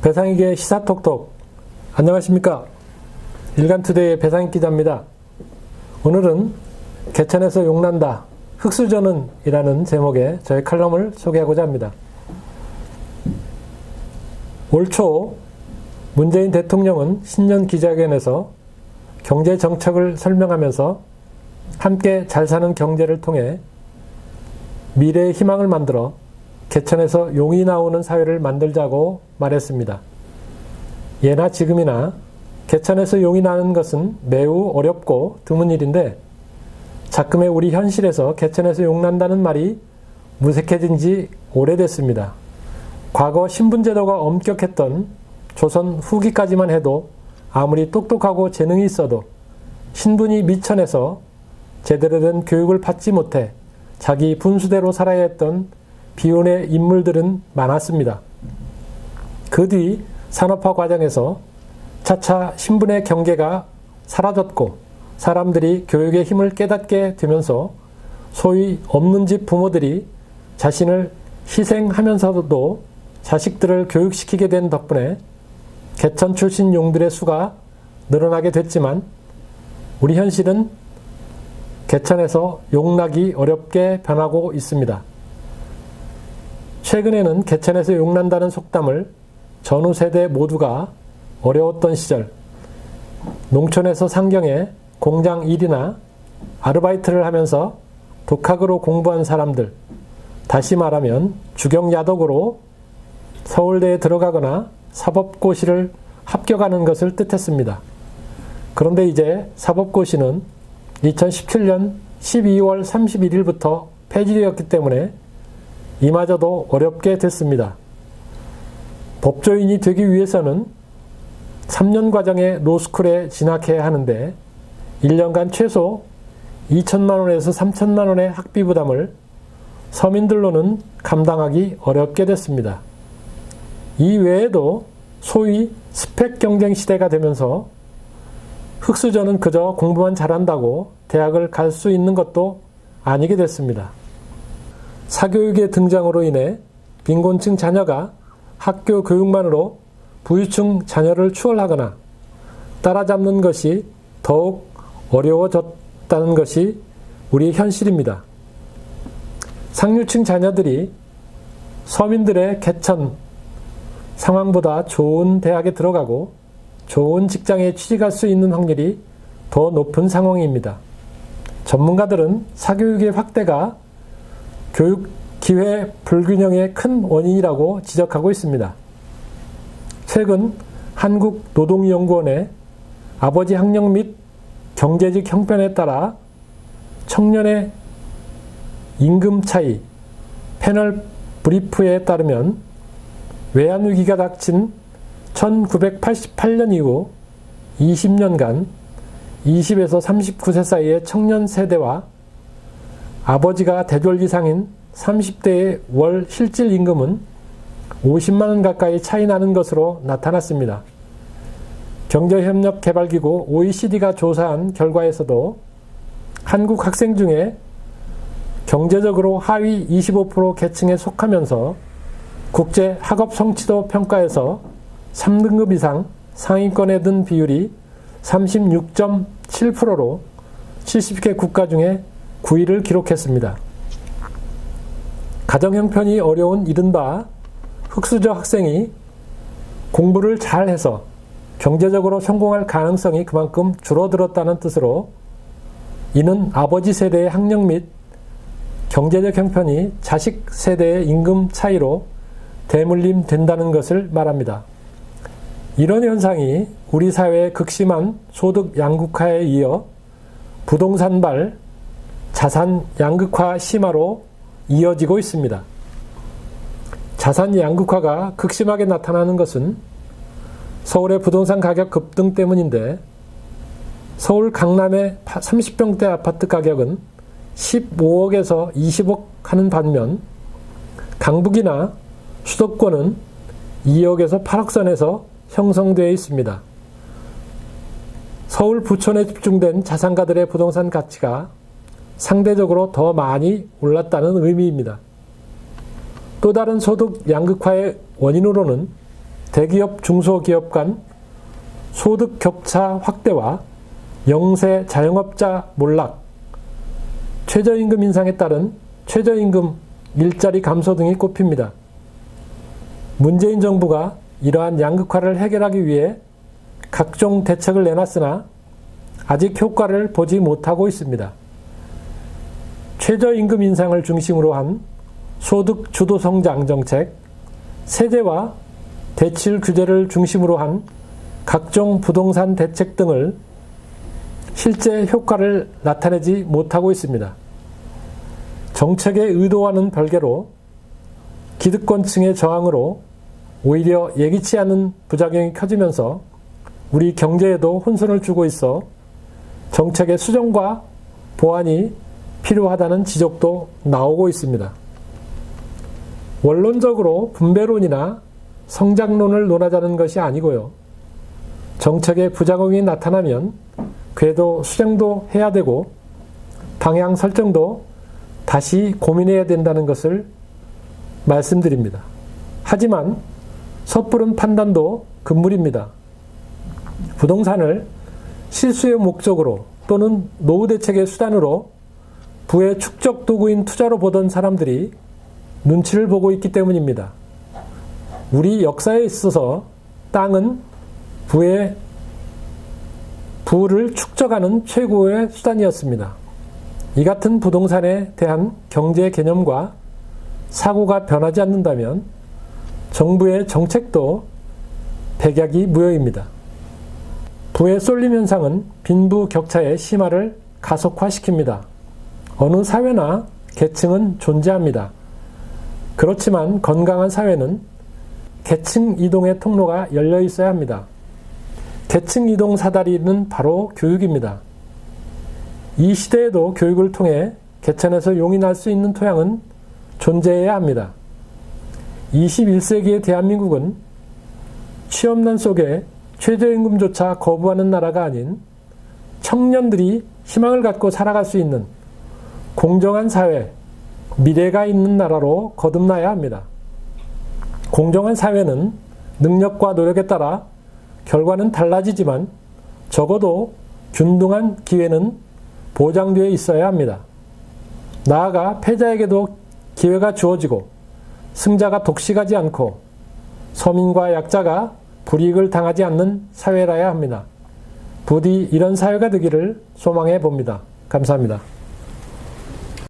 배상익의 시사톡톡. 안녕하십니까. 일간투데이의 배상익 기자입니다. 오늘은 개천에서 용난다 흑수저는 이라는 제목의 저의 칼럼을 소개하고자 합니다. 올 초 문재인 대통령은 신년 기자회견에서 경제 정책을 설명하면서 함께 잘 사는 경제를 통해 미래의 희망을 만들어 개천에서 용이 나오는 사회를 만들자고 말했습니다. 예나 지금이나 개천에서 용이 나는 것은 매우 어렵고 드문 일인데 작금의 우리 현실에서 개천에서 용 난다는 말이 무색해진 지 오래됐습니다. 과거 신분제도가 엄격했던 조선 후기까지만 해도 아무리 똑똑하고 재능이 있어도 신분이 미천해서 제대로 된 교육을 받지 못해 자기 분수대로 살아야 했던 비운의 인물들은 많았습니다. 그 뒤 산업화 과정에서 차차 신분의 경계가 사라졌고 사람들이 교육의 힘을 깨닫게 되면서 소위 없는 집 부모들이 자신을 희생하면서도 자식들을 교육시키게 된 덕분에 개천 출신 용들의 수가 늘어나게 됐지만 우리 현실은 개천에서 용나기 어렵게 변하고 있습니다. 최근에는 개천에서 용난다는 속담을 전후 세대 모두가 어려웠던 시절 농촌에서 상경에 공장 일이나 아르바이트를 하면서 독학으로 공부한 사람들, 다시 말하면 주경야독으로 서울대에 들어가거나 사법고시를 합격하는 것을 뜻했습니다. 그런데 이제 사법고시는 2017년 12월 31일부터 폐지되었기 때문에 이마저도 어렵게 됐습니다. 법조인이 되기 위해서는 3년 과정의 로스쿨에 진학해야 하는데 1년간 최소 2천만 원에서 3천만 원의 학비 부담을 서민들로는 감당하기 어렵게 됐습니다. 이 외에도 소위 스펙 경쟁 시대가 되면서 흑수저는 그저 공부만 잘한다고 대학을 갈 수 있는 것도 아니게 됐습니다. 사교육의 등장으로 인해 빈곤층 자녀가 학교 교육만으로 부유층 자녀를 추월하거나 따라잡는 것이 더욱 어려워졌다는 것이 우리의 현실입니다. 상류층 자녀들이 서민들의 개천 상황보다 좋은 대학에 들어가고 좋은 직장에 취직할 수 있는 확률이 더 높은 상황입니다. 전문가들은 사교육의 확대가 교육 기회 불균형의 큰 원인이라고 지적하고 있습니다. 최근 한국노동연구원의 아버지 학력 및 경제직 형편에 따라 청년의 임금 차이 패널 브리프에 따르면 외환위기가 닥친 1988년 이후 20년간 20에서 39세 사이의 청년 세대와 아버지가 대졸 이상인 30대의 월 실질 임금은 50만 원 가까이 차이 나는 것으로 나타났습니다. 경제협력개발기구 OECD가 조사한 결과에서도 한국 학생 중에 경제적으로 하위 25% 계층에 속하면서 국제 학업 성취도 평가에서 3등급 이상 상위권에 든 비율이 36.7%로 70개 국가 중에 9위를 기록했습니다. 가정 형편이 어려운 이른바 흑수저 학생이 공부를 잘해서 경제적으로 성공할 가능성이 그만큼 줄어들었다는 뜻으로 이는 아버지 세대의 학력 및 경제적 형편이 자식 세대의 임금 차이로 대물림 된다는 것을 말합니다. 이런 현상이 우리 사회의 극심한 소득 양극화에 이어 부동산발 자산 양극화 심화로 이어지고 있습니다. 자산 양극화가 극심하게 나타나는 것은 서울의 부동산 가격 급등 때문인데 서울 강남의 30평대 아파트 가격은 15억에서 20억 하는 반면 강북이나 수도권은 2억에서 8억 선에서 형성되어 있습니다. 서울 부촌에 집중된 자산가들의 부동산 가치가 상대적으로 더 많이 올랐다는 의미입니다. 또 다른 소득 양극화의 원인으로는 대기업 중소기업 간 소득 격차 확대와 영세 자영업자 몰락, 최저임금 인상에 따른 최저임금 일자리 감소 등이 꼽힙니다. 문재인 정부가 이러한 양극화를 해결하기 위해 각종 대책을 내놨으나 아직 효과를 보지 못하고 있습니다. 최저임금 인상을 중심으로 한 소득 주도 성장 정책, 세제와 대출 규제를 중심으로 한 각종 부동산 대책 등을 실제 효과를 나타내지 못하고 있습니다. 정책의 의도와는 별개로 기득권층의 저항으로 오히려 예기치 않은 부작용이 커지면서 우리 경제에도 혼선을 주고 있어 정책의 수정과 보완이 필요하다는 지적도 나오고 있습니다. 원론적으로 분배론이나 성장론을 논하자는 것이 아니고요. 정책의 부작용이 나타나면 그래도 수정도 해야 되고 방향 설정도 다시 고민해야 된다는 것을 말씀드립니다. 하지만 섣부른 판단도 금물입니다. 부동산을 실수의 목적으로 또는 노후 대책의 수단으로 부의 축적 도구인 투자로 보던 사람들이 눈치를 보고 있기 때문입니다. 우리 역사에 있어서 땅은 부를 축적하는 최고의 수단이었습니다. 이 같은 부동산에 대한 경제 개념과 사고가 변하지 않는다면 정부의 정책도 백약이 무효입니다. 부의 쏠림 현상은 빈부 격차의 심화를 가속화시킵니다. 어느 사회나 계층은 존재합니다. 그렇지만 건강한 사회는 계층 이동의 통로가 열려 있어야 합니다. 계층 이동 사다리는 바로 교육입니다. 이 시대에도 교육을 통해 개천에서 용이 날 수 있는 토양은 존재해야 합니다. 21세기의 대한민국은 취업난 속에 최저임금조차 거부하는 나라가 아닌 청년들이 희망을 갖고 살아갈 수 있는 공정한 사회, 미래가 있는 나라로 거듭나야 합니다. 공정한 사회는 능력과 노력에 따라 결과는 달라지지만 적어도 균등한 기회는 보장되어 있어야 합니다. 나아가 패자에게도 기회가 주어지고 승자가 독식하지 않고 서민과 약자가 불이익을 당하지 않는 사회라야 합니다. 부디 이런 사회가 되기를 소망해 봅니다. 감사합니다.